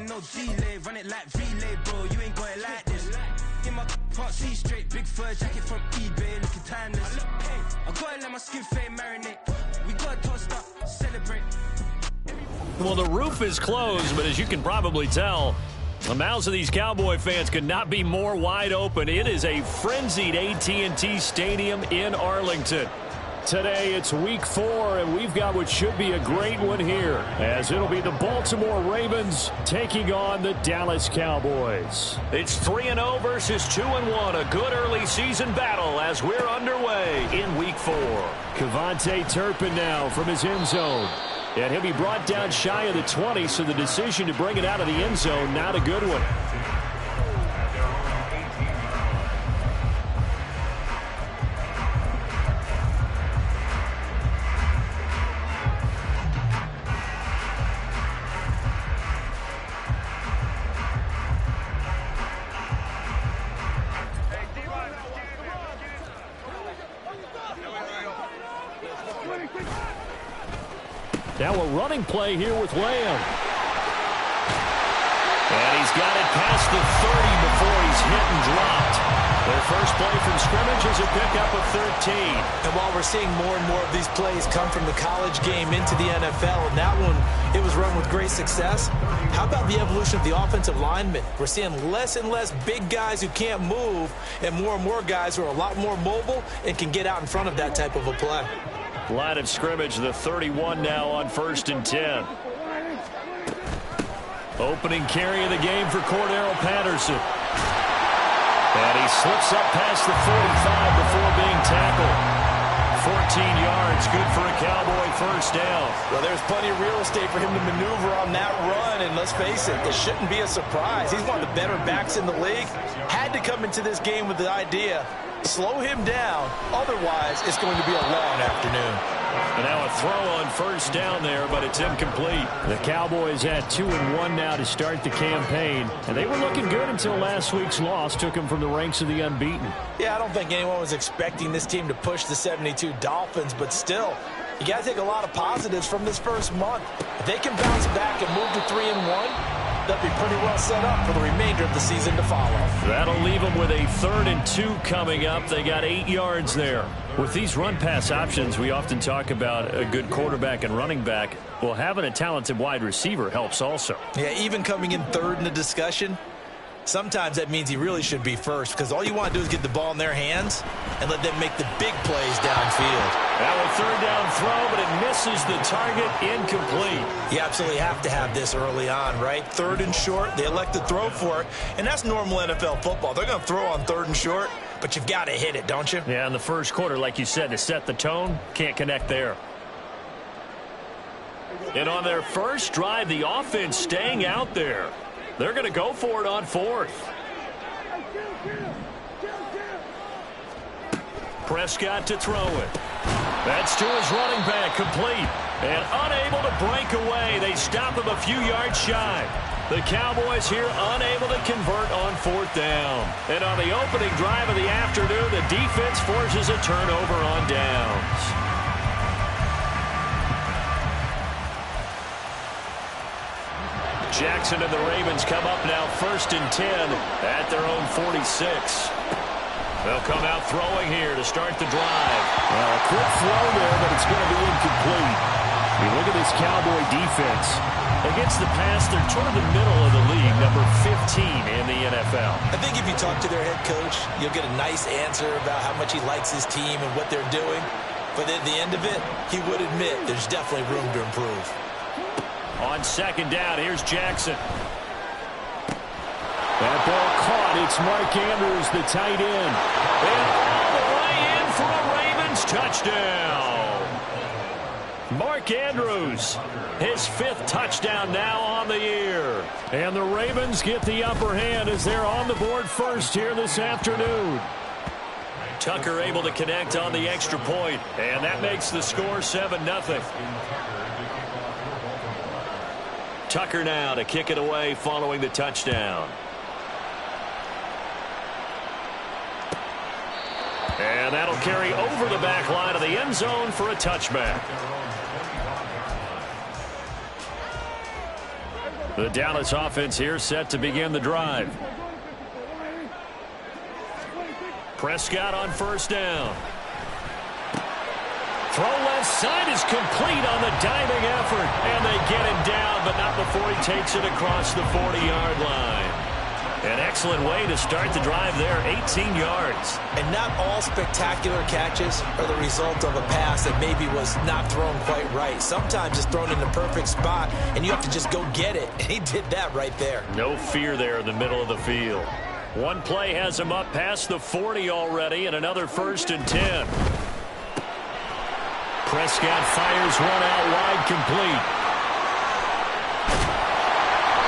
no delay. Run it like relay, bro. You ain't got it like this. In my part C straight, big fur jacket from eBay, looking timeless. I gotta let my skin fade marinate. We gotta toast up, celebrate. Well, the roof is closed, but as you can probably tell, the mouths of these Cowboy fans could not be more wide open. It is a frenzied AT&T Stadium in Arlington. Today, it's week 4, and we've got what should be a great one here, as it'll be the Baltimore Ravens taking on the Dallas Cowboys. It's 3-0 versus 2-1, a good early season battle as we're underway in week 4. Kevontae Turpin now from his end zone. And he'll be brought down shy of the 20, so the decision to bring it out of the end zone, not a good one. Now a running play here with Lamb. And he's got it past the 30 before he's hit and dropped. Their first play from scrimmage is a pickup of 13. And while we're seeing more and more of these plays come from the college game into the NFL, and that one, it was run with great success, how about the evolution of the offensive linemen? We're seeing less and less big guys who can't move and more guys who are a lot more mobile and can get out in front of that type of a play. Line of scrimmage, the 31 now on 1st and 10. Opening carry of the game for Cordero Patterson. And he slips up past the 45 before being tackled. 14 yards, good for a Cowboy first down. Well, there's plenty of real estate for him to maneuver on that run, and let's face it, it shouldn't be a surprise. He's one of the better backs in the league. Had to come into this game with the idea, slow him down, otherwise it's going to be a long afternoon. And now a throw on first down there, but it's incomplete. The Cowboys at 2-1 now to start the campaign. And they were looking good until last week's loss took them from the ranks of the unbeaten. Yeah, I don't think anyone was expecting this team to push the 72 Dolphins, but still, you got to take a lot of positives from this first month. If they can bounce back and move to 3-1, they'll be pretty well set up for the remainder of the season to follow. That'll leave them with a 3rd and 2 coming up. They got 8 yards there. With these run-pass options, we often talk about a good quarterback and running back. Well, having a talented wide receiver helps also. Yeah, even coming in 3rd in the discussion, sometimes that means he really should be first, because all you want to do is get the ball in their hands and let them make the big plays downfield. Now a 3rd down throw, but it misses the target, incomplete. You absolutely have to have this early on, right? 3rd and short, they elect to throw for it, and that's normal NFL football. They're going to throw on 3rd and short, but you've got to hit it, don't you? Yeah, in the first quarter, like you said, to set the tone, can't connect there. And on their first drive, the offense staying out there. They're going to go for it on 4th. Prescott to throw it. That's to his running back, complete. And unable to break away. They stop him a few yards shy. The Cowboys here unable to convert on 4th down. And on the opening drive of the afternoon, the defense forces a turnover on downs. Jackson and the Ravens come up now 1st and 10 at their own 46. They'll come out throwing here to start the drive. Well, a quick throw there, but it's going to be incomplete. You look at this Cowboy defense. Against the pass, they're toward the middle of the league, number 15 in the NFL. I think if you talk to their head coach, you'll get a nice answer about how much he likes his team and what they're doing. But at the end of it, he would admit there's definitely room to improve. On 2nd down, here's Jackson. That ball caught. It's Mark Andrews, the tight end. And all the way in for a Ravens touchdown. Mark Andrews, his 5th touchdown now on the year. And the Ravens get the upper hand as they're on the board first here this afternoon. Tucker able to connect on the extra point, and that makes the score 7-0. Tucker now to kick it away following the touchdown. And that'll carry over the back line of the end zone for a touchback. The Dallas offense here set to begin the drive. Prescott on first down. Throw left side is complete on the diving effort. And they get him down, but not before he takes it across the 40-yard line. An excellent way to start the drive there, 18 yards. And not all spectacular catches are the result of a pass that maybe was not thrown quite right. Sometimes it's thrown in the perfect spot, and you have to just go get it. And he did that right there. No fear there in the middle of the field. One play has him up past the 40 already, and another 1st and 10. Prescott fires one out wide, complete.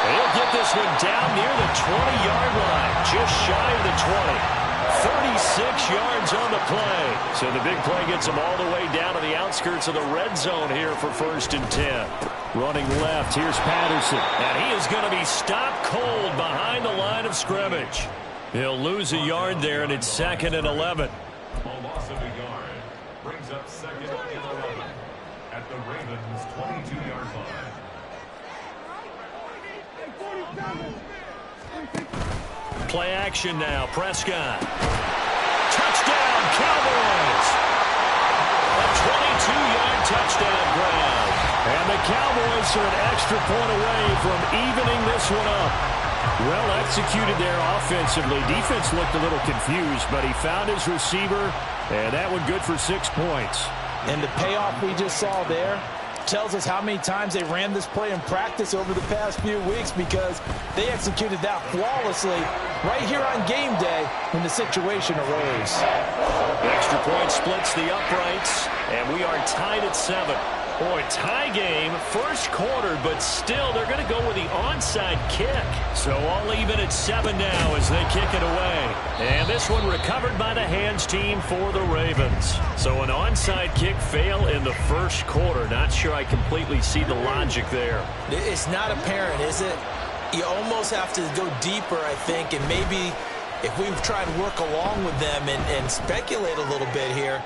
He'll get this one down near the 20-yard line, just shy of the 20. 36 yards on the play. So the big play gets him all the way down to the outskirts of the red zone here for 1st and 10. Running left, here's Patterson. And he is going to be stopped cold behind the line of scrimmage. He'll lose a yard there, and it's 2nd and 11. A loss of a yard brings up 2nd and 11 at the Ravens' 22-yard line. Play action now. Prescott. Touchdown, Cowboys. A 22-yard touchdown grab. And the Cowboys are an extra point away from evening this one up. Well executed there offensively. Defense looked a little confused, but he found his receiver, and that one good for 6 points. And the payoff we just saw there tells us how many times they ran this play in practice over the past few weeks, because they executed that flawlessly right here on game day when the situation arose. The extra point splits the uprights, and we are tied at 7. Boy, tie game, first quarter, but still they're going to go with the onside kick. So all even at 7 now as they kick it away. And this one recovered by the hands team for the Ravens. So an onside kick fail in the first quarter. Not sure I completely see the logic there. It's not apparent, is it? You almost have to go deeper, I think, and maybe if we try and work along with them and speculate a little bit here,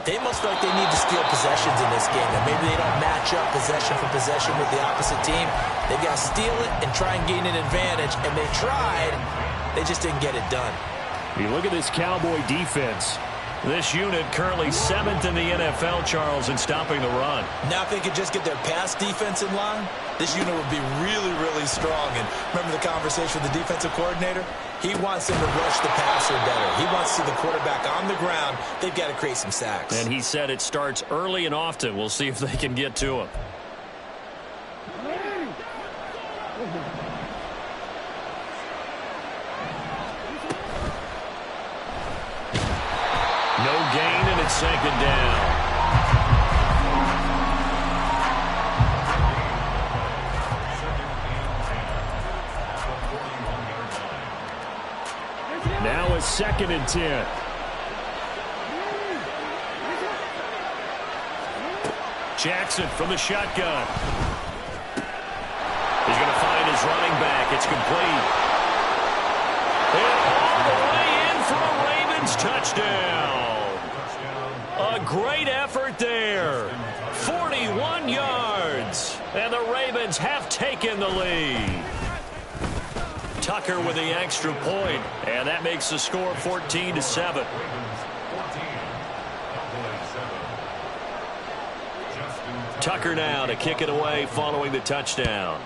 they must feel like they need to steal possessions in this game, and maybe they don't match up possession for possession with the opposite team. They've got to steal it and try and gain an advantage, and they tried. They just didn't get it done. You look at this Cowboy defense. This unit currently 7th in the NFL, Charles, in stopping the run. Now if they could just get their pass defense in line, this unit would be really, really strong. And remember the conversation with the defensive coordinator? He wants them to rush the passer better. He wants to see the quarterback on the ground. They've got to create some sacks. And he said it starts early and often. We'll see if they can get to him. No gain, and it's 2nd down. Now it's 2nd and 10. Jackson from the shotgun. He's going to find his running back. It's complete. And all the way in for a Ravens touchdown. A great effort there. 41 yards. And the Ravens have taken the lead. Tucker with the extra point, and that makes the score 14-7. Tucker now to kick it away following the touchdown.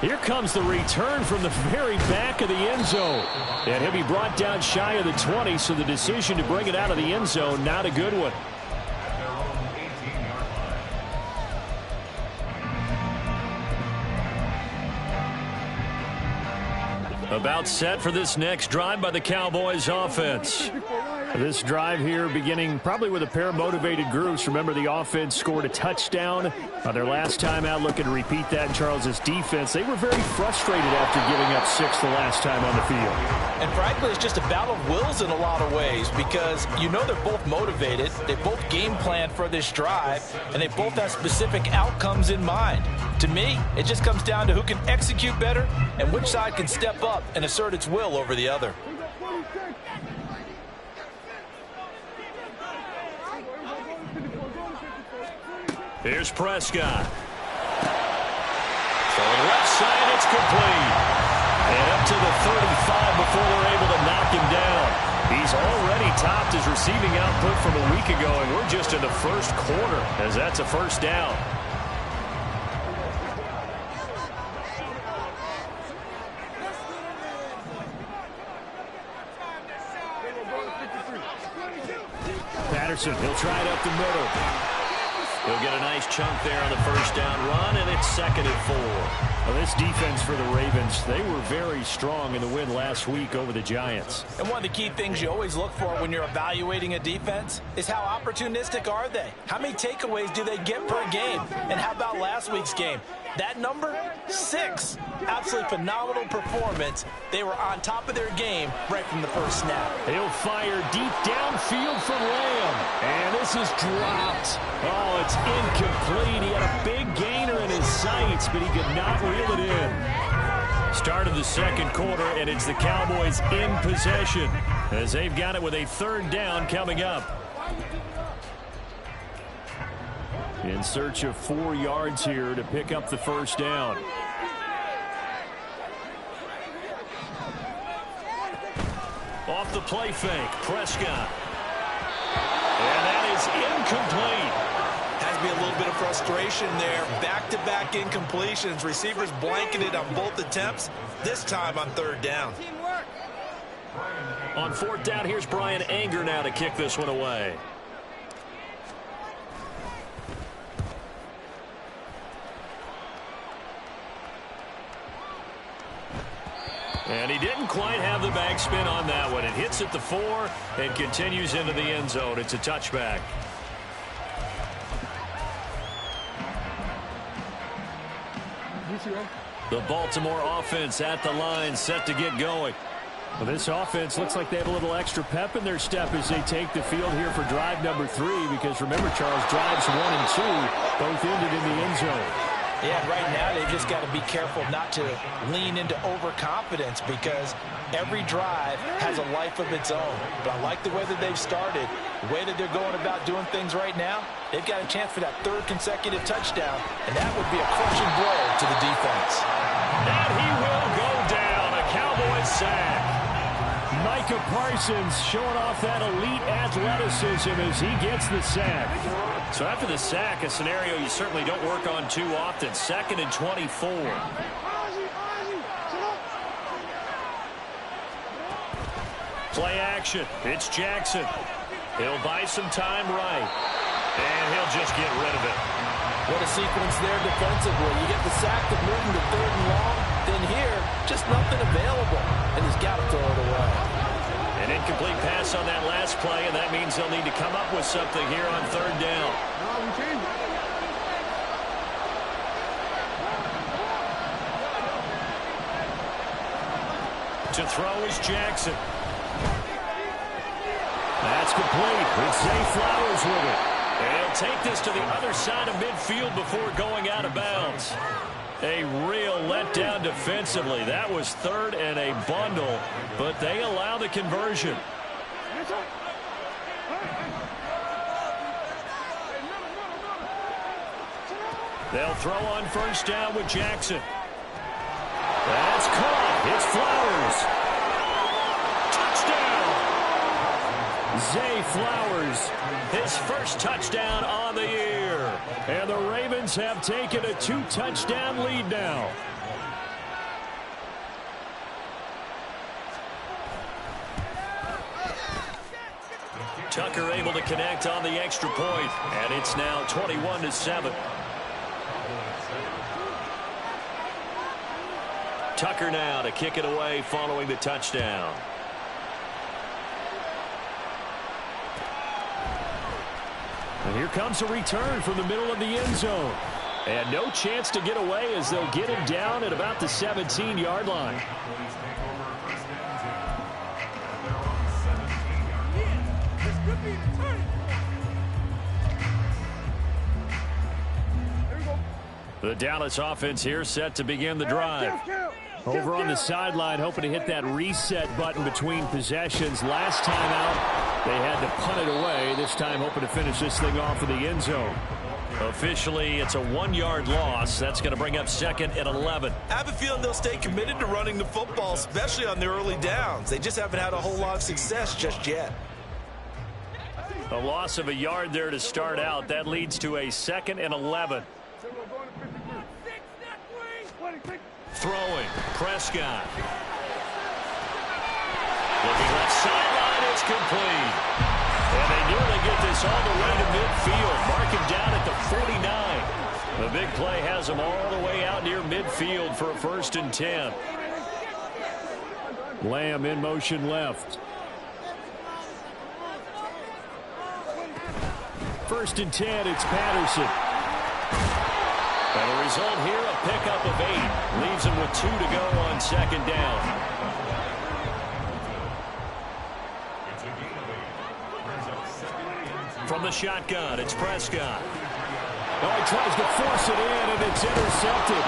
Here comes the return from the very back of the end zone. And he'll be brought down shy of the 20, so the decision to bring it out of the end zone, not a good one. About set for this next drive by the Cowboys offense. This drive here beginning probably with a pair of motivated groups. Remember, the offense scored a touchdown on their last time out. Looking to repeat that in Charles's defense. They were very frustrated after giving up 6 the last time on the field. And frankly, it's just a battle of wills in a lot of ways, because you know they're both motivated. They both game plan for this drive, and they both have specific outcomes in mind. To me, it just comes down to who can execute better and which side can step up and assert its will over the other. Here's Prescott. Throwing left side, it's complete. And up to the 35 before they're able to knock him down. He's already topped his receiving output from a week ago, and we're just in the first quarter as that's a first down. Patterson, he'll try it up the middle. He'll get a nice chunk there on the first down run, and it's 2nd and 4. Well, this defense for the Ravens, they were very strong in the win last week over the Giants. And one of the key things you always look for when you're evaluating a defense is how opportunistic are they? How many takeaways do they get per game? And how about last week's game? That number, 6. Absolutely phenomenal performance. They were on top of their game right from the first snap. He'll fire deep downfield from Lamb. And this is dropped. Oh, it's incomplete. He had a big gainer in his sights, but he could not reel it in. Start of the second quarter, and it's the Cowboys in possession as they've got it with a 3rd down coming up. In search of 4 yards here to pick up the first down. Off the play fake, Prescott. And that is incomplete. Has to be a little bit of frustration there. Back-to-back incompletions. Receivers blanketed on both attempts, this time on 3rd down. On 4th down, here's Brian Anger now to kick this one away. And he didn't quite have the backspin on that one. It hits at the 4 and continues into the end zone. It's a touchback. The Baltimore offense at the line, set to get going. Well, this offense looks like they have a little extra pep in their step as they take the field here for drive number 3, because remember, Charles, drives 1 and 2 both ended in the end zone. Yeah, right now they've just got to be careful not to lean into overconfidence, because every drive has a life of its own. But I like the way that they've started, the way that they're going about doing things right now. They've got a chance for that 3rd consecutive touchdown, and that would be a crushing blow to the defense. And he will go down, a Cowboys sack. Micah Parsons showing off that elite athleticism as he gets the sack. So after the sack, a scenario you certainly don't work on too often. 2nd and 24. Play action. It's Jackson. He'll buy some time right. And he'll just get rid of it. What a sequence there defensively. You get the sack of moving to 3rd and long. Then here, just nothing available. And he's got to throw it away. An incomplete pass on that last play, and that means they'll need to come up with something here on 3rd down. To throw is Jackson. That's complete. It's Zay Flowers with it. And he'll take this to the other side of midfield before going out of bounds. A real letdown defensively. That was 3rd and a bundle, but they allow the conversion. They'll throw on 1st down with Jackson. That's caught. It's Flowers. Zay Flowers, his first touchdown on the year. And the Ravens have taken a 2-touchdown lead now. Tucker able to connect on the extra point, and it's now 21-7. Tucker now to kick it away following the touchdown. And here comes a return from the middle of the end zone. And no chance to get away as they'll get him down at about the 17-yard line. The Dallas offense here set to begin the drive. Over on the sideline, hoping to hit that reset button between possessions. Last time out, they had to punt it away. This time hoping to finish this thing off in the end zone. Officially, it's a 1-yard loss. That's going to bring up 2nd and 11. I have a feeling they'll stay committed to running the football, especially on the early downs. They just haven't had a whole lot of success just yet. A loss of a yard there to start out. That leads to a 2nd and 11. Throwing, Prescott. Looking left sideline, it's complete. And they nearly get this all the way to midfield. Mark him down at the 49. The big play has him all the way out near midfield for a 1st and 10. Lamb in motion left. 1st and 10, it's Patterson. And the result here, a pickup of 8. Leaves him with 2 to go on 2nd down. From the shotgun, it's Prescott. Oh, he tries to force it in, and it's intercepted.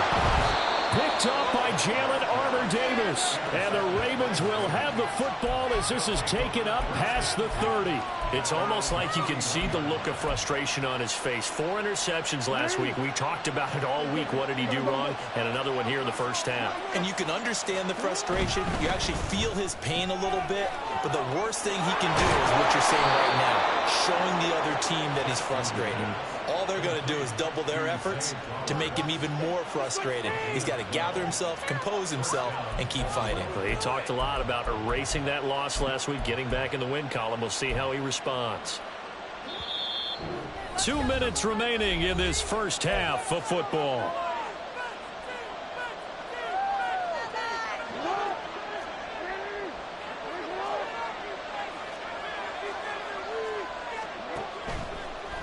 Picked up by Jalen Armour-Davis. And the Ravens will have the football as this is taken up past the 30. It's almost like you can see the look of frustration on his face. 4 interceptions last week. We talked about it all week. What did he do wrong? And another one here in the first half. And you can understand the frustration. You actually feel his pain a little bit. But the worst thing he can do is what you're saying right now, showing the other team that he's frustrated. All they're going to do is double their efforts to make him even more frustrated. He's got to gather himself, compose himself, and keep fighting. Well, he talked a lot about erasing that loss last week, getting back in the win column. We'll see how he responds. 2 minutes remaining in this first half of football.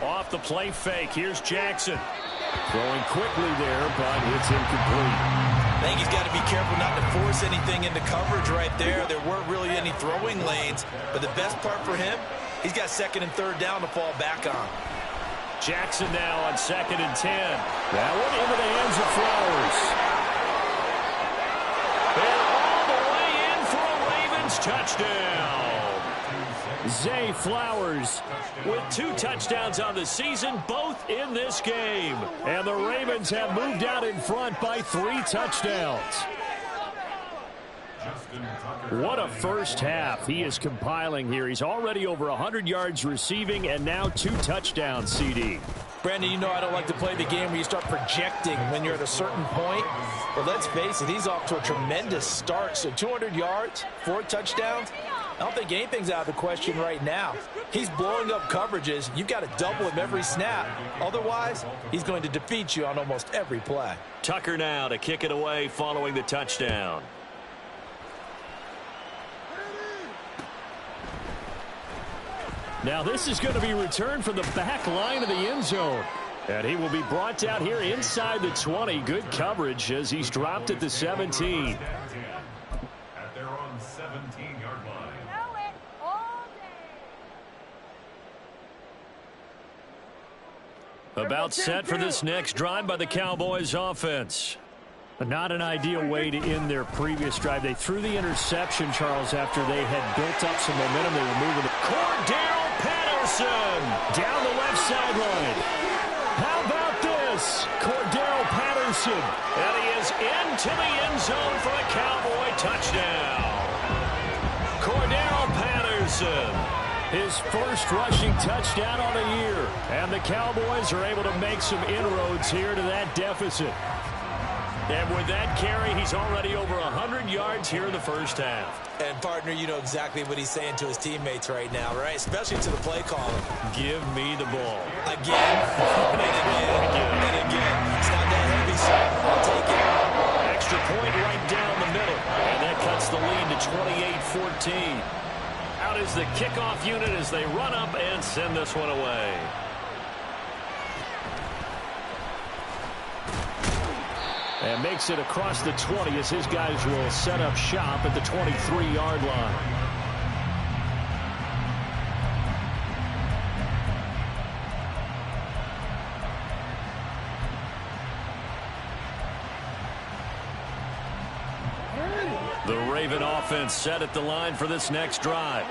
Off the play fake. Here's Jackson. Throwing quickly there, but it's incomplete. I think he's got to be careful not to force anything into coverage right there. There weren't really any throwing lanes, but the best part for him, he's got 2nd and 3rd down to fall back on. Jackson now on 2nd and 10. That one into the hands of Flowers. And all the way in for a Ravens touchdown. Zay Flowers with 2 touchdowns on the season, both in this game. And the Ravens have moved out in front by 3 touchdowns. What a first half he is compiling here. He's already over 100 yards receiving and now 2 touchdowns, CD. Brandon, you know I don't like to play the game where you start projecting when you're at a certain point. But let's face it, he's off to a tremendous start. So 200 yards, 4 touchdowns. I don't think anything's out of the question right now. He's blowing up coverages. You've got to double him every snap. Otherwise, he's going to defeat you on almost every play. Tucker now to kick it away following the touchdown. Now this is going to be returned from the back line of the end zone. And he will be brought down here inside the 20. Good coverage as he's dropped at the 17. At their own 17-yard line. About set for this next drive by the Cowboys offense. Not an ideal way to end their previous drive. They threw the interception, Charles, after they had built up some momentum. They were moving. Cordell Patterson Down the left sideline. How about this? Cordell Patterson. And he is into the end zone for a Cowboy touchdown. Cordell Patterson. His first rushing touchdown on the year. And the Cowboys are able to make some inroads here to that deficit. And with that carry, he's already over 100 yards here in the first half. And, partner, you know exactly what he's saying to his teammates right now, right? Especially to the play caller. Give me the ball. Again, and again, and again. It's not that heavy, so I'll take it. Extra point right down the middle. And that cuts the lead to 28-14. Out is the kickoff unit as they run up and send this one away. And makes it across the 20 as his guys will set up shop at the 23-yard line. The Raven offense set at the line for this next drive.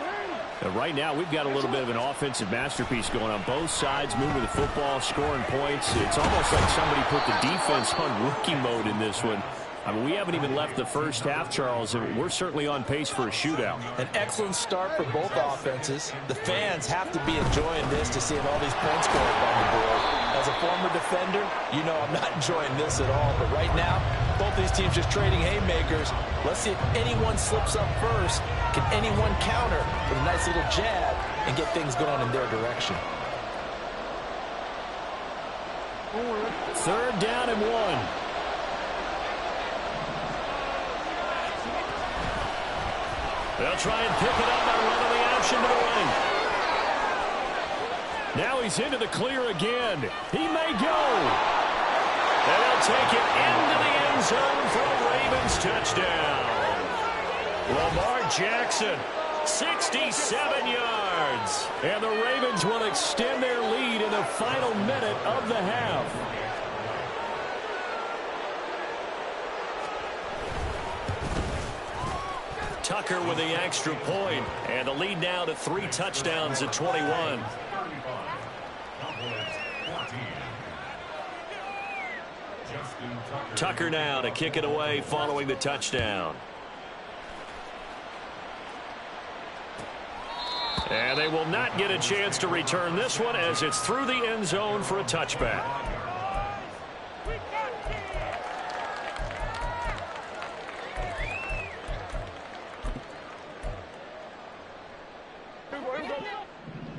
Right now, we've got a little bit of an offensive masterpiece going on both sides, moving the football, scoring points. It's almost like somebody put the defense on rookie mode in this one. I mean, we haven't even left the first half, Charles, and we're certainly on pace for a shootout. An excellent start for both offenses. The fans have to be enjoying this to see all these points go up on the board. As a former defender, you know I'm not enjoying this at all. But right now, both these teams just trading haymakers. Let's see if anyone slips up first. Can anyone counter with a nice little jab and get things going in their direction? 3rd down and 1. They'll try and pick it up by running the action to the right. Now he's into the clear again. He may go. And they'll take it into the end zone for a Ravens touchdown. Lamar Jackson, 67 yards. And the Ravens will extend their lead in the final minute of the half. Tucker with the extra point, and the lead now to 3 touchdowns at 21. Tucker now to kick it away following the touchdown. And they will not get a chance to return this one as it's through the end zone for a touchback.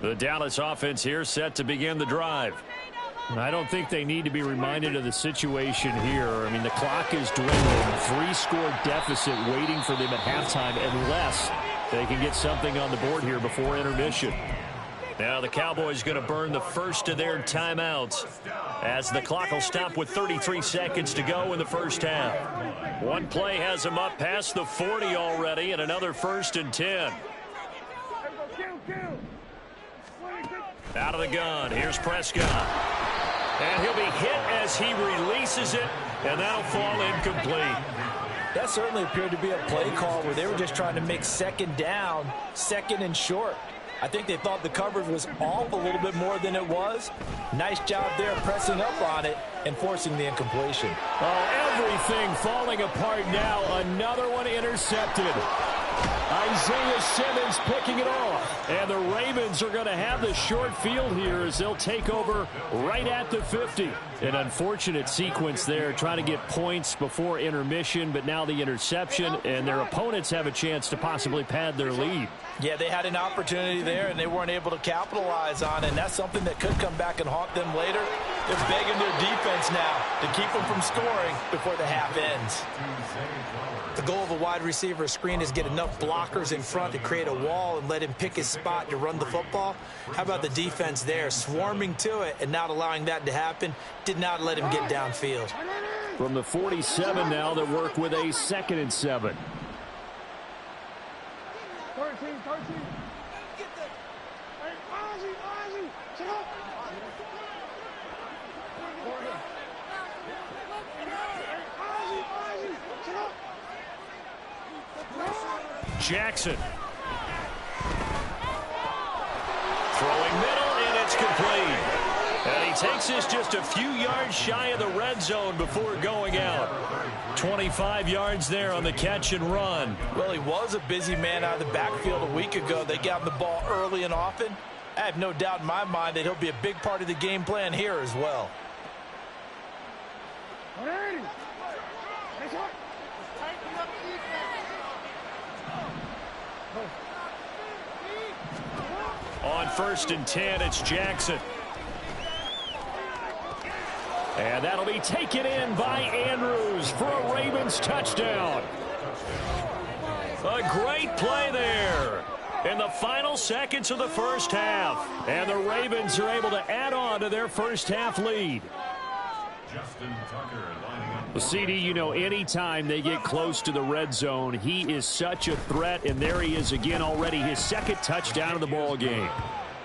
The Dallas offense here set to begin the drive. I don't think they need to be reminded of the situation here. I mean, the clock is dwindling. 3-score deficit waiting for them at halftime unless they can get something on the board here before intermission. Now the Cowboys going to burn the first of their timeouts as the clock will stop with 33 seconds to go in the first half. One play has them up past the 40 already, and another 1st and 10. Out of the gun, here's Prescott. And he'll be hit as he releases it, and that'll fall incomplete. That certainly appeared to be a play call where they were just trying to make 2nd down, 2nd and short. I think they thought the coverage was off a little bit more than it was. Nice job there pressing up on it and forcing the incompletion. Oh, everything falling apart now. Another one intercepted. Isaiah Simmons picking it off. And the Ravens are going to have the short field here as they'll take over right at the 50. An unfortunate sequence there, trying to get points before intermission, but now the interception, and their opponents have a chance to possibly pad their lead. Yeah, they had an opportunity there, and they weren't able to capitalize on it, and that's something that could come back and haunt them later. They're begging their defense now to keep them from scoring before the half ends. The goal of a wide receiver screen is get enough blockers in front to create a wall and let him pick his spot to run the football. How about the defense there, swarming to it and not allowing that to happen? Did not let him get downfield. From the 47 now, they work with a 2nd and 7. 13. Jackson. Throwing middle, and it's complete. And he takes this just a few yards shy of the red zone before going out. 25 yards there on the catch and run. Well, he was a busy man out of the backfield a week ago. They got him the ball early and often. I have no doubt in my mind that he'll be a big part of the game plan here as well. On 1st and 10, it's Jackson. And that'll be taken in by Andrews for a Ravens touchdown. A great play there in the final seconds of the first half. And the Ravens are able to add on to their first half lead. Well, CD, you know, anytime they get close to the red zone, he is such a threat, and there he is again already, his 2nd touchdown of the ball game.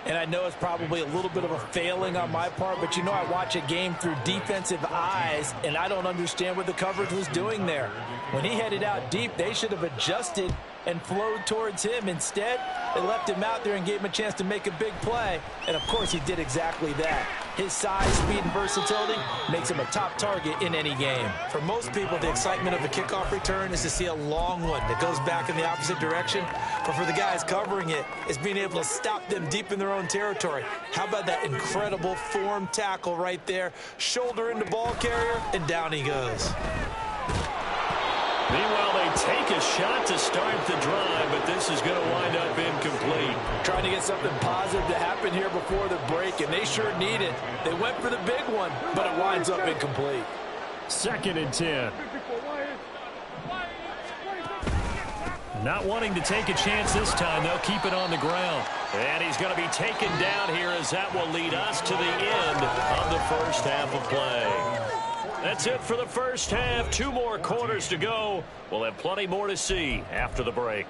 And I know it's probably a little bit of a failing on my part, but you know, I watch a game through defensive eyes, and I don't understand what the coverage was doing there. When he headed out deep, they should have adjusted and flowed towards him. Instead, they left him out there and gave him a chance to make a big play. And, of course, he did exactly that. His size, speed, and versatility makes him a top target in any game. For most people, the excitement of a kickoff return is to see a long one that goes back in the opposite direction. But for the guys covering it, it's being able to stop them deep in their own territory. How about that incredible form tackle right there? Shoulder into ball carrier, and down he goes. Meanwhile, they take a shot to start the drive, but this is going to wind up incomplete. Trying to get something positive to happen here before the break, and they sure need it. They went for the big one, but it winds up incomplete. 2nd and 10. Not wanting to take a chance this time, they'll keep it on the ground. And he's going to be taken down here as that will lead us to the end of the first half of play. That's it for the first half. 2 more quarters to go. We'll have plenty more to see after the break.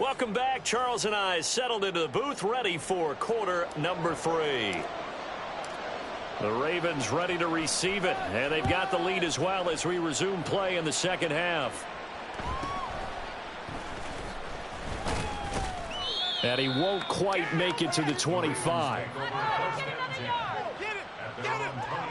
Welcome back. Charles and I settled into the booth, ready for quarter number 3. The Ravens ready to receive it, and they've got the lead as well as we resume play in the second half. And he won't quite make it to the 25. At their own 20.